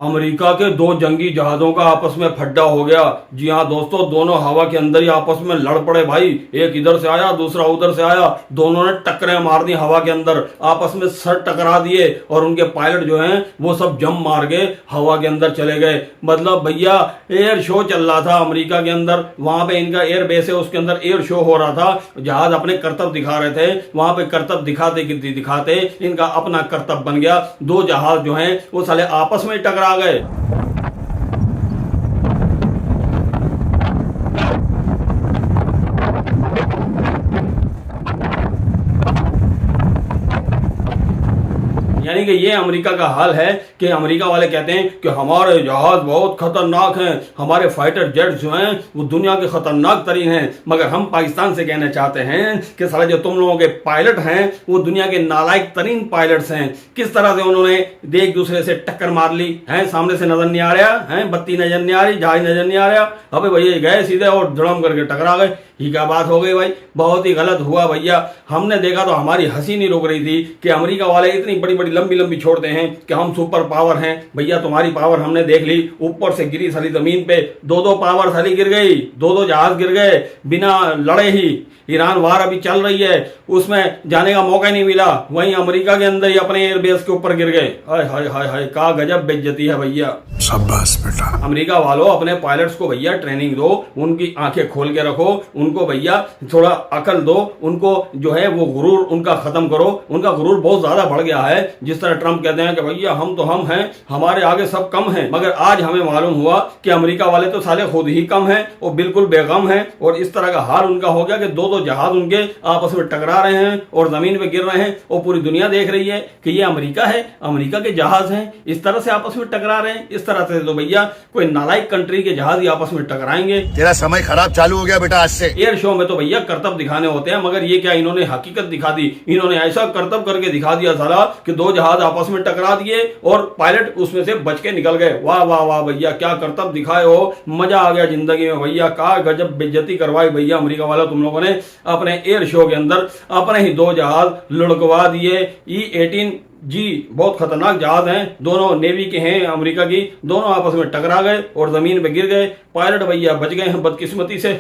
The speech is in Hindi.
अमेरिका के दो जंगी जहाजों का आपस में फड्डा हो गया। जी हाँ दोस्तों, दोनों हवा के अंदर ही आपस में लड़ पड़े भाई। एक इधर से आया, दूसरा उधर से आया, दोनों ने टक्करें मार दी हवा के अंदर, आपस में सर टकरा दिए और उनके पायलट जो हैं वो सब जम मार के हवा के अंदर चले गए। मतलब भैया एयर शो चल रहा था अमेरिका के अंदर, वहां पे इनका एयर बेस है, उसके अंदर एयर शो हो रहा था। जहाज अपने करतब दिखा रहे थे, वहां पे करतब दिखाते दिखाते इनका अपना करतब बन गया। दो जहाज जो हैं वो साले आपस में टकरा गए। यानी कि ये अमेरिका का हाल है कि अमेरिका वाले कहते हैं कि हमारे जहाज बहुत खतरनाक हैं, हमारे फाइटर जेट्स जो हैं वो दुनिया के खतरनाक तरीन हैं। मगर हम पाकिस्तान से कहना चाहते हैं कि साले जो तुम लोगों के पायलट हैं वो दुनिया के नालायक तरीन पायलट्स हैं। किस तरह से उन्होंने एक दूसरे से टक्कर मार ली है, सामने से नजर नहीं आ रहा है, बत्ती नजर नहीं आ रही, जहाज नजर नहीं आ रहा, अबे भैया गए सीधे और धड़म करके टकरा गए। ये क्या बात हो गई भाई, बहुत ही गलत हुआ भैया। हमने देखा तो हमारी हंसी नहीं रुक रही थी कि अमेरिका वाले इतनी बड़ी बड़ी लंबी लंबी छोड़ते हैं कि हम सुपर पावर हैं। भैया तुम्हारी पावर हमने देख ली, ऊपर से गिरी साली जमीन पे, दो पावर साली गिर गई, दो जहाज गिर गए बिना लड़े ही। ईरान वार अभी चल रही है, उसमें जाने का मौका ही नहीं मिला, वहीं अमेरिका के अंदर ही अपने एयरबेस के ऊपर गिर गए। हाय हाय हाय हाय, का गजब बेइज्जती है भैया। शाबाश बेटा। अमेरिका वालों अपने पायलट्स को भैया ट्रेनिंग दो, उनकी आंखें खोल के रखो, उनको भैया थोड़ा अकल दो, उनको जो है वो गुरूर उनका खत्म करो। उनका गुरूर बहुत ज्यादा बढ़ गया है। जिस तरह ट्रंप कहते हैं कि भैया हम तो हम हैं, हमारे आगे सब कम हैं, मगर आज हमें मालूम हुआ कि अमेरिका वाले तो साले खुद ही कम हैं, वो बिल्कुल बेगम हैं। और इस तरह का हाल उनका हो गया कि दो जहाज उनके आपस में टकरा रहे हैं और जमीन पे गिर रहे हैं और पूरी दुनिया देख रही है कि ये अमेरिका है, अमेरिका के जहाज हैं, इस तरह से आपस में टकरा रहे हैं। इस तरह से तो भैया कोई नालायक कंट्री के जहाज ही आपस में टकराएंगे। तेरा समय खराब चालू हो गया बेटा आज से। एयर शो में तो भैया करतब दिखाने होते हैं, मगर ये क्या इन्होंने हकीकत दिखा दी। इन्होंने ऐसा करतब करके दिखा दिया साला कि दो जहाज आपस में टकरा दिए और पायलट उसमें से बच के निकल गए। वाह वाह वाह भैया, क्या करतब दिखाए हो, मजा आ गया जिंदगी में भैया। का गजब बेइज्जती करवाई भैया अमेरिका वाला तुम लोगों ने। अपने एयर शो के अंदर अपने ही दो जहाज लुढ़कवा दिए। E-18 जी बहुत खतरनाक जहाज हैं, दोनों नेवी के हैं अमेरिका की, दोनों आपस में टकरा गए और जमीन पे गिर गए। पायलट भैया बच गए हैं बदकिस्मती से।